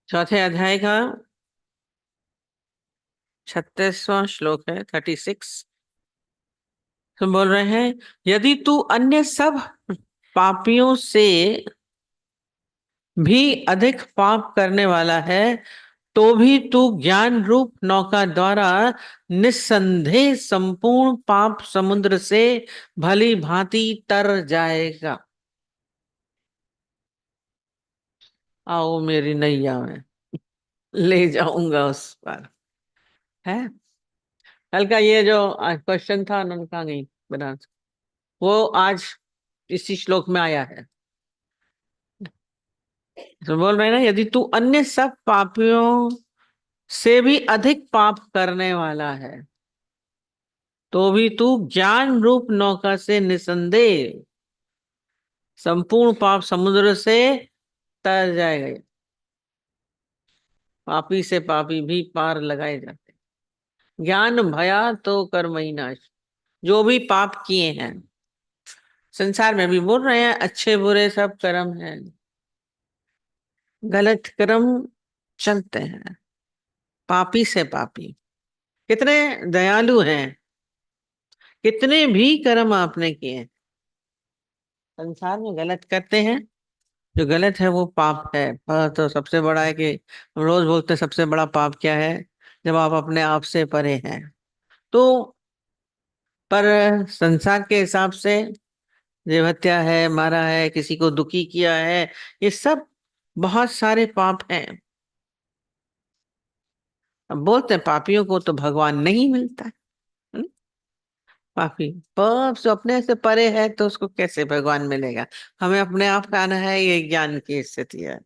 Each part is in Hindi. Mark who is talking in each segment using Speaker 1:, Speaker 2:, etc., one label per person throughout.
Speaker 1: चौथे अध्याय का 36वां श्लोक है, 36। तो बोल रहे हैं, यदि तू अन्य सब पापियों से भी अधिक पाप करने वाला है, तो भी तू ज्ञान रूप नौका द्वारा निस्संदेह संपूर्ण पाप समुद्र से भली भांति तर जाएगा। आओ मेरी नैया में, ले जाऊंगा उस पर। है कल का ये जो क्वेश्चन था, उन्होंने कहा नहीं बना, वो आज इसी श्लोक में आया है। तो बोल रहे हैं ना, यदि तू अन्य सब पापियों से भी अधिक पाप करने वाला है, तो भी तू ज्ञान रूप नौका से निसंदेह संपूर्ण पाप समुद्र से तर जाएगा। पापी से पापी भी पार लगाए जाते। ज्ञान भया तो कर्म ही नाश। जो भी पाप किए हैं संसार में भी, बोल रहे हैं अच्छे बुरे सब कर्म हैं, गलत कर्म चलते हैं। पापी से पापी कितने दयालु हैं, कितने भी कर्म आपने किए, संसार में गलत करते हैं। जो गलत है वो पाप है। तो सबसे बड़ा है कि हम रोज बोलते हैं सबसे बड़ा पाप क्या है, जब आप अपने आप से परे हैं। तो पर संसार के हिसाब से जो हत्या है, मारा है, किसी को दुखी किया है, ये सब बहुत सारे पाप हैं। अब बोलते हैं पापियों को तो भगवान नहीं मिलता है। हम्म? पापी पाप से अपने से परे है तो उसको कैसे भगवान मिलेगा। हमें अपने आप का आना है, ये ज्ञान की स्थिति है।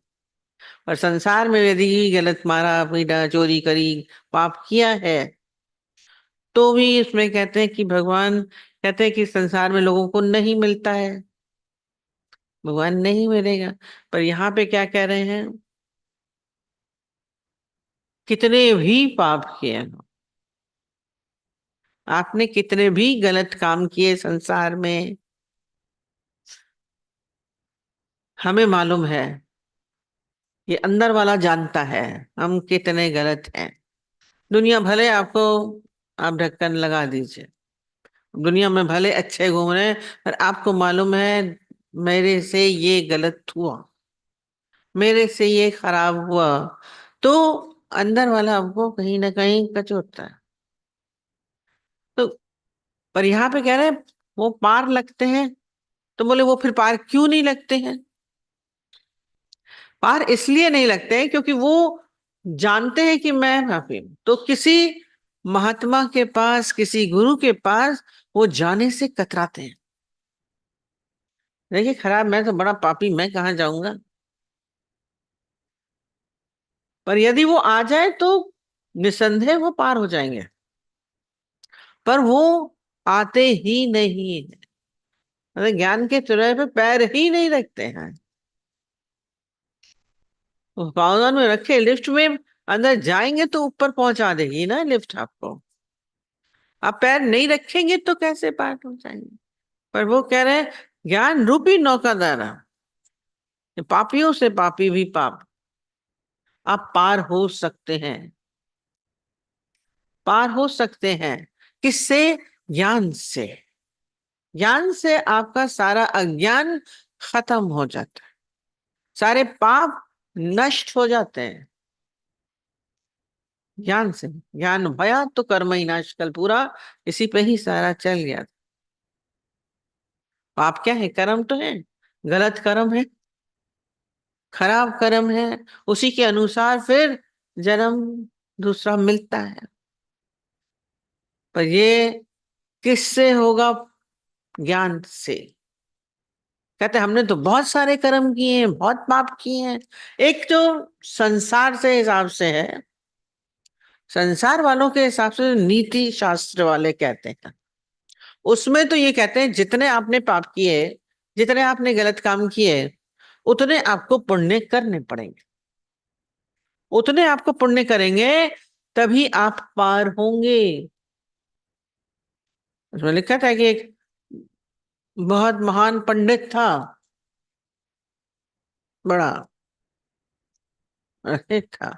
Speaker 1: और संसार में यदि गलत मारा पीटा चोरी करी पाप किया है, तो भी इसमें कहते हैं कि भगवान, कहते हैं कि संसार में लोगों को नहीं मिलता है, भगवान नहीं मिलेगा। पर यहाँ पे क्या कह रहे हैं, कितने भी पाप किए हो, आपने कितने भी गलत काम किए संसार में, हमें मालूम है, ये अंदर वाला जानता है हम कितने गलत हैं। दुनिया भले आपको, आप ढक्कन लगा दीजिए, दुनिया में भले अच्छे घूम रहे हैं, पर आपको मालूम है मेरे से ये गलत हुआ, मेरे से ये खराब हुआ, तो अंदर वाला आपको कहीं ना कहीं कचोटता है। तो पर यहाँ पे कह रहे हैं वो पार लगते हैं। तो बोले वो फिर पार क्यों नहीं लगते हैं। पार इसलिए नहीं लगते हैं क्योंकि वो जानते हैं कि मैं पापी हूं। तो किसी महात्मा के पास, किसी गुरु के पास वो जाने से कतराते हैं। देखिए खराब, मैं तो बड़ा पापी, मैं कहाँ जाऊंगा। पर यदि वो आ जाए तो निसंदेह वो पार हो जाएंगे। पर वो आते ही नहीं है, मतलब ज्ञान के चौराहे पे पैर ही नहीं रखते हैं। वो पावदान में रखे, लिफ्ट में अंदर जाएंगे तो ऊपर पहुंचा देगी ना लिफ्ट आपको। आप पैर नहीं रखेंगे तो कैसे पार हो जाएंगे। पर वो कह रहे हैं ज्ञान रूपी नौका द्वारा पापियों से पापी भी पाप आप पार हो सकते हैं। पार हो सकते हैं किससे, ज्ञान से। ज्ञान से आपका सारा अज्ञान खत्म हो जाता है, सारे पाप नष्ट हो जाते हैं ज्ञान से। ज्ञान भया तो कर्म ही नाश, कल पूरा इसी पे ही सारा चल गया। पाप क्या है, कर्म तो है, गलत कर्म है, खराब कर्म है, उसी के अनुसार फिर जन्म दूसरा मिलता है। पर ये किससे होगा, ज्ञान से। कहते हैं, हमने तो बहुत सारे कर्म किए हैं, बहुत पाप किए हैं। एक जो संसार से हिसाब से है, संसार वालों के हिसाब से नीति शास्त्र वाले कहते हैं, उसमें तो ये कहते हैं जितने आपने पाप किए, जितने आपने गलत काम किए, उतने आपको पुण्य करने पड़ेंगे। उतने आपको पुण्य करेंगे तभी आप पार होंगे। उसमें लिखा था कि एक बहुत महान पंडित था, बड़ा, अरे था,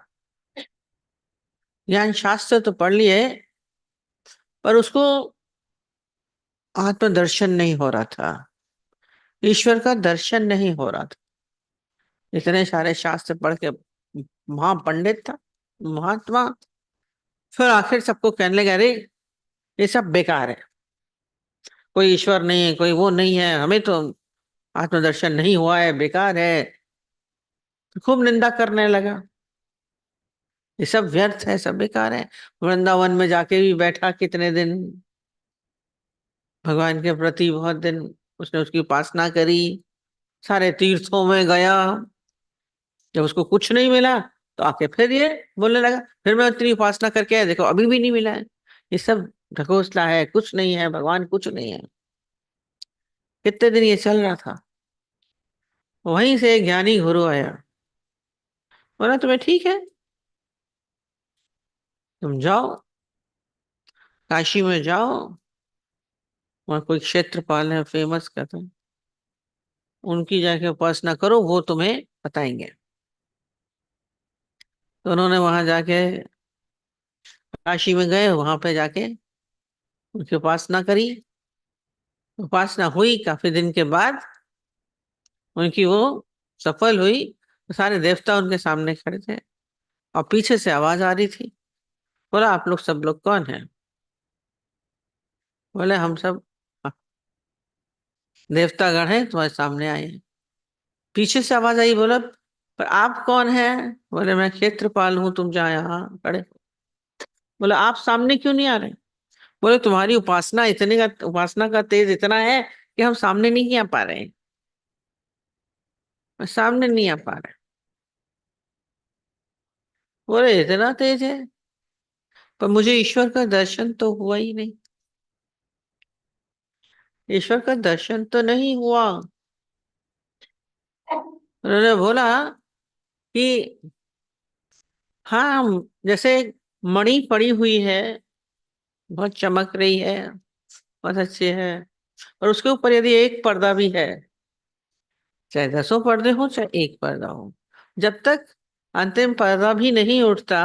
Speaker 1: ज्ञान शास्त्र तो पढ़ लिए, पर उसको आत्मदर्शन नहीं हो रहा था, ईश्वर का दर्शन नहीं हो रहा था। इतने सारे शास्त्र पढ़ के महापंडित था, महात्मा, फिर आखिर सबको कहने लगे अरे ये सब बेकार है, कोई ईश्वर नहीं है, कोई वो नहीं है, हमें तो आत्मदर्शन नहीं हुआ है, बेकार है। खूब निंदा करने लगा, ये सब व्यर्थ है, सब बेकार है। वृंदावन में जाके भी बैठा कितने दिन, भगवान के प्रति बहुत दिन उसने उसकी उपासना करी, सारे तीर्थों में गया, जब उसको कुछ नहीं मिला तो आके फिर ये बोलने लगा फिर मैं इतनी उपासना करके आया, देखो अभी भी नहीं मिला है, ये सब ढकोसला है, कुछ नहीं है, भगवान कुछ नहीं है। कितने दिन ये चल रहा था। वहीं से एक ज्ञानी गुरु आया, बोला तुम्हें ठीक है, तुम जाओ, काशी में जाओ, वहाँ कोई क्षेत्रपाल है फेमस कहते हैं, उनकी जाके उपासना करो, वो तुम्हें बताएंगे। तो उन्होंने वहां जाके, काशी में गए, वहां पे जाके उनकी उपासना करी। उपासना हुई, काफी दिन के बाद उनकी वो सफल हुई, तो सारे देवता उनके सामने खड़े थे, और पीछे से आवाज आ रही थी। बोला आप लोग सब लोग कौन हैं? बोले हम सब देवतागण हैं, तुम्हारे सामने आए हैं। पीछे से आवाज आई, बोला पर आप कौन हैं? बोले मैं क्षेत्रपाल हूँ, तुम जहाँ यहाँ खड़े हो। बोला आप सामने क्यों नहीं आ रहे? बोले तुम्हारी उपासना का तेज इतना है कि हम सामने नहीं आ पा रहे हैं, सामने नहीं आ पा रहे। बोले इतना तेज है, पर मुझे ईश्वर का दर्शन तो हुआ ही नहीं, ईश्वर का दर्शन तो नहीं हुआ। उन्होंने बोला कि हाँ, जैसे मणि पड़ी हुई है, बहुत चमक रही है, बहुत अच्छी है, और उसके ऊपर यदि एक पर्दा भी है, चाहे दसों पर्दे हो चाहे एक पर्दा हो, जब तक अंतिम पर्दा भी नहीं उठता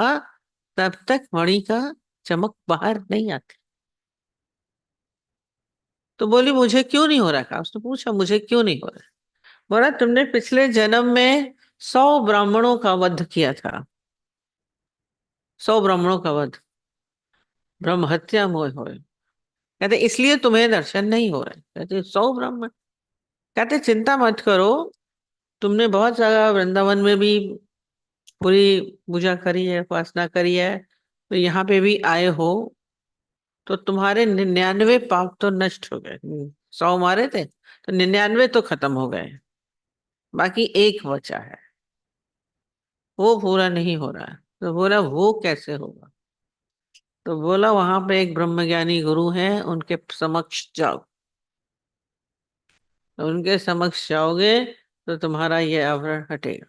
Speaker 1: तब तक मणि का चमक बाहर नहीं आती। तो बोली मुझे क्यों नहीं हो रहा? था उसने पूछा मुझे क्यों नहीं हो रहा? बोला तुमने पिछले जन्म में 100 ब्राह्मणों का वध किया था, 100 ब्राह्मणों का वध, ब्रह्म हत्या मोह होए। कहते इसलिए तुम्हें दर्शन नहीं हो रहे। कहते 100 ब्राह्मण? कहते चिंता मत करो, तुमने बहुत जगह वृंदावन में भी पूरी पूजा करी है, उपासना करी है, तो यहाँ पे भी आए हो, तो तुम्हारे 99 पाप तो नष्ट हो गए। 100 मारे थे तो 99 तो खत्म हो गए, बाकी एक बचा है, वो पूरा नहीं हो रहा है। तो बोला वो कैसे होगा? तो बोला वहां पे एक ब्रह्मज्ञानी गुरु हैं, उनके समक्ष जाओ, तो उनके समक्ष जाओगे तो तुम्हारा ये आवरण हटेगा।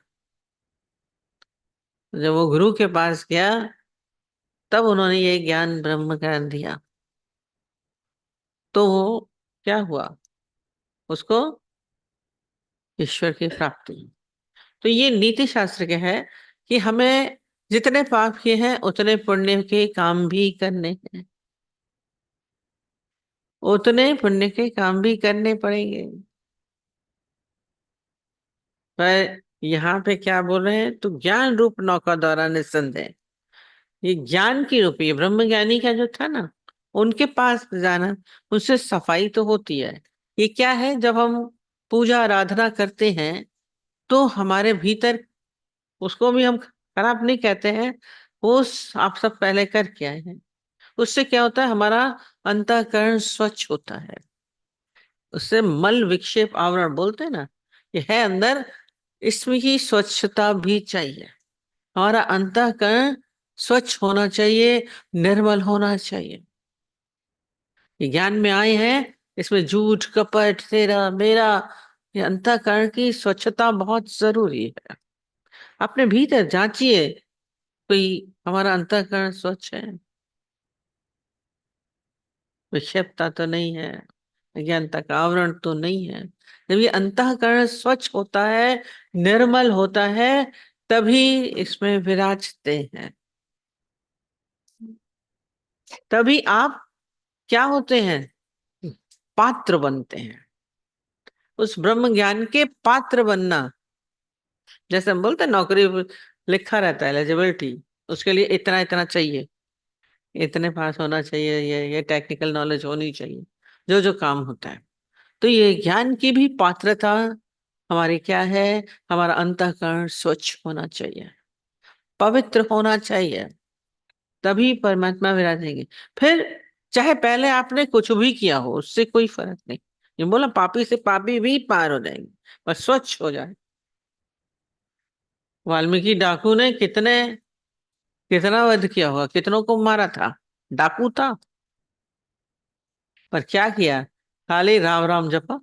Speaker 1: तो जब वो गुरु के पास गया, तब उन्होंने ये ज्ञान ब्रह्म ज्ञान दिया। तो वो क्या हुआ, उसको ईश्वर की प्राप्ति हुई। तो ये नीति शास्त्र के है कि हमें जितने पाप किए हैं उतने पुण्य के काम भी करने हैं, उतने पुण्य के काम भी करने पड़ेंगे। पर यहाँ पे क्या बोल रहे हैं, तो ज्ञान रूप नौका द्वारा निस्संदेह, ये ज्ञान की रूपी, ये ब्रह्म ज्ञानी का जो था ना, उनके पास जाना, उनसे सफाई तो होती है। ये क्या है, जब हम पूजा आराधना करते हैं तो हमारे भीतर, उसको भी हम खराब नहीं कहते हैं, वो आप सब पहले करके आए हैं, उससे क्या होता है, हमारा अंतःकरण स्वच्छ होता है, उससे मल विक्षेप आवरण बोलते हैं ना, ये है अंदर, इसमें की स्वच्छता भी चाहिए। हमारा अंतःकरण स्वच्छ होना चाहिए, निर्मल होना चाहिए। ये ज्ञान में आए हैं, इसमें झूठ कपट तेरा मेरा, ये अंतःकरण की स्वच्छता बहुत जरूरी है। अपने भीतर जांचिए, कोई हमारा अंतःकरण स्वच्छ है, विक्षिप्तता तो नहीं है, अज्ञानता का आवरण तो नहीं है। जब ये अंतःकरण स्वच्छ होता है, निर्मल होता है, तभी इसमें विराजते हैं। तभी आप क्या होते हैं? पात्र बनते हैं। उस ब्रह्म ज्ञान के पात्र बनना। जैसे हम बोलते हैं नौकरी लिखा रहता है एलिजिबिलिटी, उसके लिए इतना इतना चाहिए, इतने पास होना चाहिए, ये टेक्निकल नॉलेज होनी चाहिए, जो जो काम होता है। तो ये ज्ञान की भी पात्रता हमारी क्या है? हमारा अंतःकरण स्वच्छ होना चाहिए, पवित्र होना चाहिए, तभी परमात्मा विराजेंगे। फिर चाहे पहले आपने कुछ भी किया हो, उससे कोई फर्क नहीं। ये बोला पापी से पापी भी पार हो जाएंगे, पर स्वच्छ हो जाए। वाल्मीकि डाकू ने कितना वध किया होगा, कितनों को मारा था, डाकू था। पर क्या किया? खाली राम राम जपा।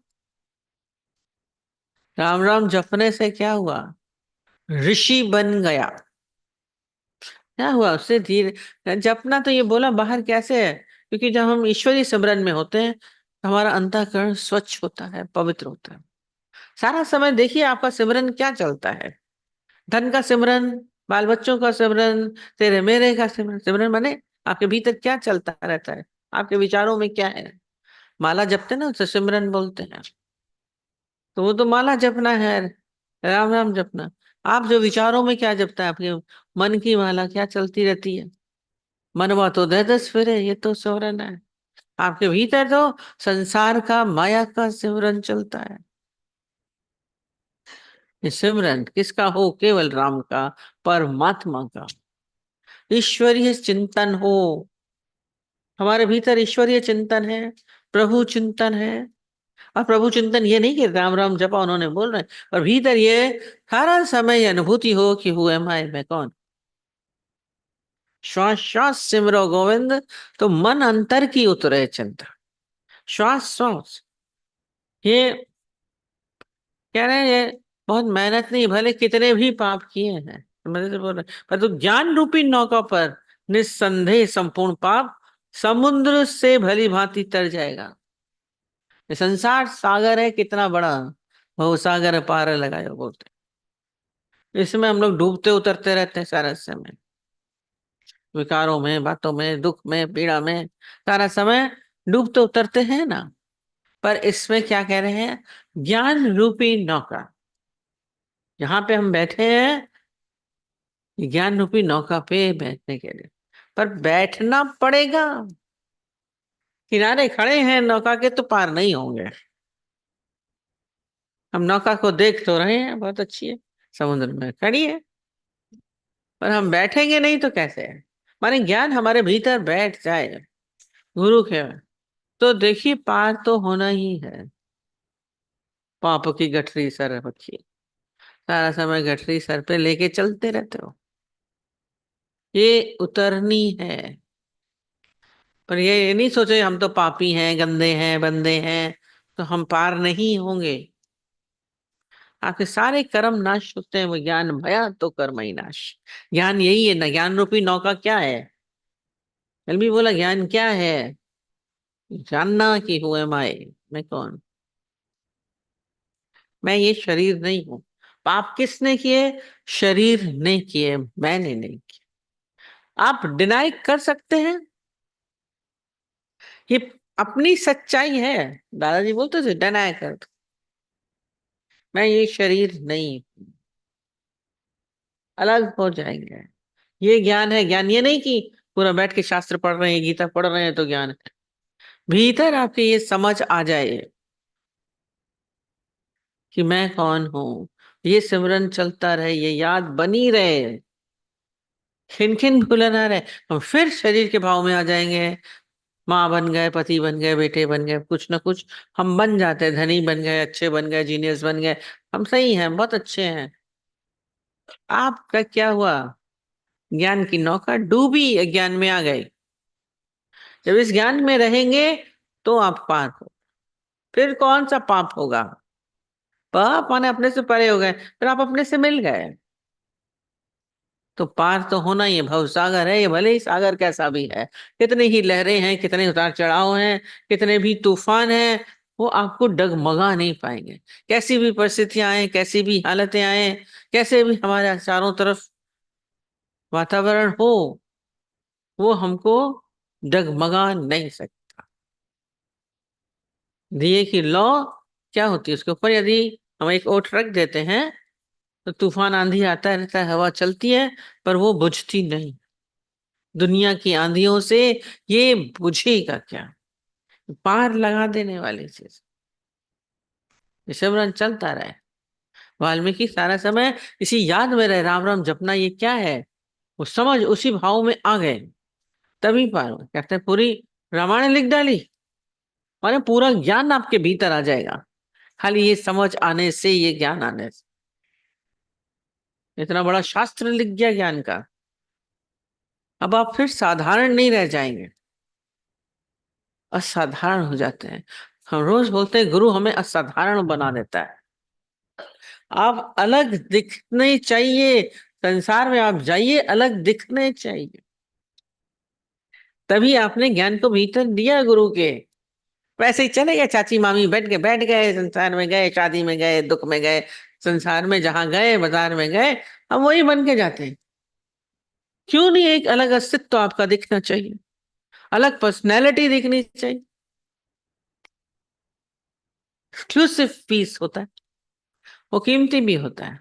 Speaker 1: राम राम जपने से क्या हुआ? ऋषि बन गया। क्या हुआ उससे? धीरे जपना तो ये बोला बाहर कैसे है, क्योंकि जब हम ईश्वरीय सिमरन में होते हैं तो हमारा अंतःकरण स्वच्छ होता है, पवित्र होता है। सारा समय देखिए आपका सिमरन क्या चलता है। धन का सिमरन, बाल बच्चों का सिमरन, तेरे मेरे का सिमरन। सिमरन माने आपके भीतर क्या चलता रहता है, आपके विचारों में क्या है। माला जपते ना, उसे सिमरन बोलते हैं। तो वो तो माला जपना है, राम राम जपना। आप जो विचारों में क्या जपता है, आपके मन की माला क्या चलती रहती है? मनवा तो दह दस फिरे, ये तो सिमरन है। आपके भीतर तो संसार का, माया का सिमरन चलता है। ये सिमरन किसका हो? केवल राम का, परमात्मा का। ईश्वरीय चिंतन हो, हमारे भीतर ईश्वरीय चिंतन है, प्रभु चिंतन है। और प्रभु चिंतन ये नहीं कि राम राम जपा उन्होंने बोल रहे हैं, पर भीतर ये सारा समय ये अनुभूति हो कि हु एम आई, मैं कौन। श्वास श्वास सिमरो गोविंद, तो मन अंतर की उतरे चिंता। श्वास श्वास, ये कह रहे हैं ये बहुत मेहनत नहीं, भले कितने भी पाप किए हैं, मेरे से बोल रहे हैं, पर तू ज्ञान रूपी नौका पर निस्संदेह संपूर्ण पाप समुद्र से भली भांति तर जाएगा। ये संसार सागर है कितना बड़ा, भव सागर पार लगाए बोलते हैं। इसमें हम लोग डूबते उतरते रहते हैं सारा समय, विकारों में, बातों में, दुख में, पीड़ा में, सारा समय डूबते उतरते हैं ना। पर इसमें क्या कह रहे हैं? ज्ञान रूपी नौका, यहाँ पे हम बैठे हैं ज्ञान रूपी नौका पे बैठने के लिए। पर बैठना पड़ेगा। किनारे खड़े हैं नौका के तो पार नहीं होंगे। हम नौका को देख तो रहे हैं, बहुत अच्छी है, समुद्र में खड़ी है, पर हम बैठेंगे नहीं तो कैसे है? माने ज्ञान हमारे भीतर बैठ जाए, गुरु के, तो देखिए पार तो होना ही है। पाप की गठरी सर रखिए, सारा समय गठरी सर पे लेके चलते रहते हो, ये उतरनी है। पर ये नहीं सोचे हम तो पापी हैं, गंदे हैं, बंदे हैं, तो हम पार नहीं होंगे। आपके सारे कर्म नाश होते हैं, वो ज्ञान भया तो कर्म ही नाश। ज्ञान यही है ना, ज्ञान रूपी नौका क्या है? कल भी बोला ज्ञान क्या है? जानना कि हु एम आई, मैं कौन। मैं ये शरीर नहीं हूं। पाप किसने किए? शरीर ने किए, मैंने नहीं किए। आप डिनाई कर सकते हैं, ये अपनी सच्चाई है। दादाजी बोलते थे डिनाई कर दो, मैं ये शरीर नहीं, अलग हो जाएंगे। ये ज्ञान है। ज्ञान ये नहीं कि पूरा बैठ के शास्त्र पढ़ रहे हैं, गीता पढ़ रहे हैं तो ज्ञान है। भीतर आपके ये समझ आ जाए कि मैं कौन हूं, ये सिमरन चलता रहे, ये याद बनी रहे, खिन खिन भूला ना रहे। हम फिर शरीर के भाव में आ जाएंगे, माँ बन गए, पति बन गए, बेटे बन गए, कुछ ना कुछ हम बन जाते हैं। धनी बन गए, अच्छे बन गए, जीनियस बन गए, हम सही हैं, बहुत अच्छे हैं। आपका क्या हुआ? ज्ञान की नौका डूबी, अज्ञान में आ गई। जब इस ज्ञान में रहेंगे तो आप पार हो। फिर कौन सा पाप होगा? पाप माने अपने से परे हो गए, फिर आप अपने से मिल गए, तो पार तो होना ही है। भव सागर है ये, भले ही सागर कैसा भी है, कितनी ही लहरें हैं, कितने उतार चढ़ाव हैं, कितने भी तूफान हैं, वो आपको डगमगा नहीं पाएंगे। कैसी भी परिस्थितियां आए, कैसी भी हालतें आए, कैसे भी हमारे चारों तरफ वातावरण हो, वो हमको डगमगा नहीं सकता। दिए की लौ क्या होती है, उसके ऊपर यदि हम एक ओट रख देते हैं तो तूफान आंधी आता रहता है, हवा चलती है, पर वो बुझती नहीं। दुनिया की आंधियों से ये बुझेगा क्या? पार लगा देने वाली चीज। ऋषभ चलता रहे। वाल्मीकि सारा समय इसी याद में रहे, राम राम जपना ये क्या है, वो समझ उसी भाव में आ गए, तभी पार हुए। कहते हैं पूरी रामायण लिख डाली, और पूरा ज्ञान आपके भीतर आ जाएगा, खाली ये समझ आने से, ये ज्ञान आने से। इतना बड़ा शास्त्र लिख गया ज्ञान का। अब आप फिर साधारण नहीं रह जाएंगे, असाधारण हो जाते हैं। हम रोज बोलते हैं गुरु हमें असाधारण बना देता है। आप अलग दिखने चाहिए, संसार में आप जाइए, अलग दिखने चाहिए। तभी आपने ज्ञान को भीतर दिया गुरु के। वैसे ही चले गए, चाची मामी बैठ गए, संसार में गए, शादी में गए, दुख में गए, संसार में जहां गए, बाजार में गए, हम वही बन के जाते हैं। क्यों नहीं? एक अलग अस्तित्व आपका दिखना चाहिए, अलग पर्सनैलिटी दिखनी चाहिए। एक्सक्लूसिव पीस होता है, वो कीमती भी होता है।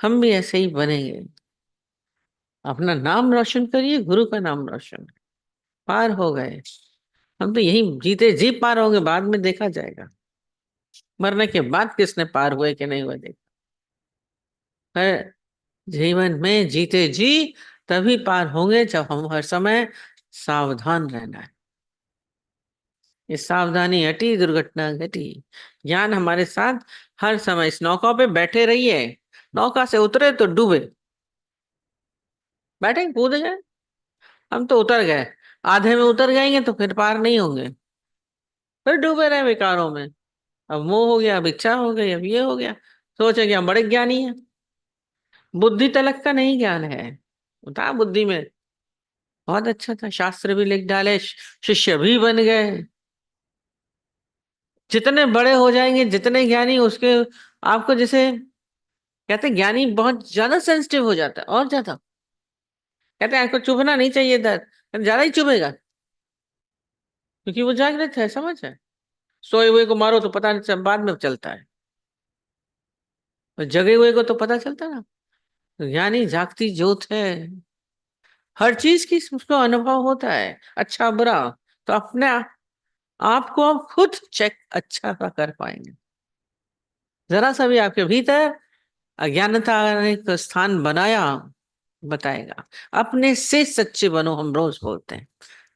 Speaker 1: हम भी ऐसे ही बनेंगे। अपना नाम रोशन करिए, गुरु का नाम रोशन। पार हो गए। हम तो यही जीते जी पार होंगे, बाद में देखा जाएगा। मरने के बाद किसने पार हुए कि नहीं हुए देखा। पर जीवन में जीते जी तभी पार होंगे जब हम हर समय सावधान रहना है। ये सावधानी हटी, दुर्घटना घटी। ज्ञान हमारे साथ हर समय। इस नौका पे बैठे रहिए, नौका से उतरे तो डूबे, बैठे कूद गए। हम तो उतर गए, आधे में उतर जाएंगे तो फिर पार नहीं होंगे, फिर डूबे रहे विकारों में। अब मोह हो गया, अब इच्छा हो गई, अब ये हो गया, सोचे कि हम बड़े ज्ञानी हैं। बुद्धि तलक का नहीं ज्ञान है, था बुद्धि में। बहुत अच्छा था, शास्त्र भी लिख डाले, शिष्य भी बन गए। जितने बड़े हो जाएंगे, जितने ज्ञानी, उसके आपको जैसे कहते हैं ज्ञानी बहुत ज्यादा सेंसिटिव हो जाता है, और ज्यादा। कहते हैं आपको चुभना नहीं चाहिए दर्द, ज्यादा ही चुभेगा, क्योंकि वो जागृत है, समझ है। सोए हुए को मारो तो पता नहीं बाद में चलता है, और जगे हुए को तो पता चलता है ना। तो ज्ञानी जागती ज्योत है, हर चीज की उसको अनुभव होता है, अच्छा बुरा। तो अपने आपको आप खुद चेक अच्छा सा कर पाएंगे। जरा सा भी आपके भीतर अज्ञानता ने एक स्थान बनाया, बताएगा। अपने से सच्चे बनो, हम रोज बोलते हैं।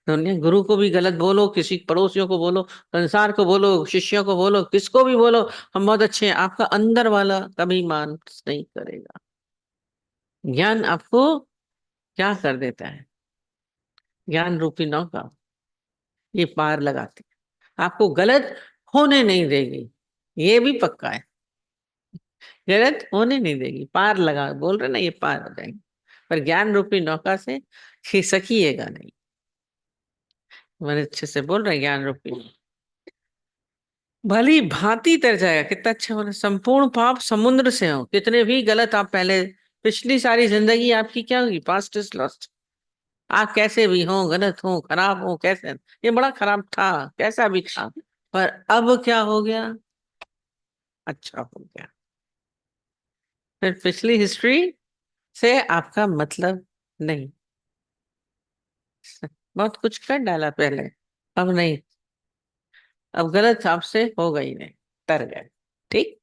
Speaker 1: दुनिया गुरु को भी गलत बोलो, किसी पड़ोसियों को बोलो, संसार को बोलो, शिष्यों को बोलो, किसको भी बोलो हम बहुत अच्छे हैं, आपका अंदर वाला कभी मान नहीं करेगा। ज्ञान आपको क्या कर देता है? ज्ञान रूपी नौका ये पार लगाती है, आपको गलत होने नहीं देगी, ये भी पक्का है। गलत होने नहीं देगी, पार लगा, बोल रहे ना, ये पार हो जाएंगे। पर ज्ञान रूपी नौका से खिसकिएगा नहीं। मैंने अच्छे से बोल रहे हैं, ज्ञान रूपी भली भांति तर जाएगा। कितना अच्छा बोला, संपूर्ण पाप समुद्र से हो, कितने भी गलत आप पहले, पिछली सारी जिंदगी आपकी क्या होगी, पास्ट इज लॉस्ट। आप कैसे भी हो, गलत हो, खराब हो, कैसे, ये बड़ा खराब था, कैसा भी था, पर अब क्या हो गया, अच्छा हो गया। फिर पिछली हिस्ट्री से आपका मतलब नहीं। बहुत कुछ कर डाला पहले, अब नहीं। अब गलत आपसे हो गई नहीं, तर गए। ठीक।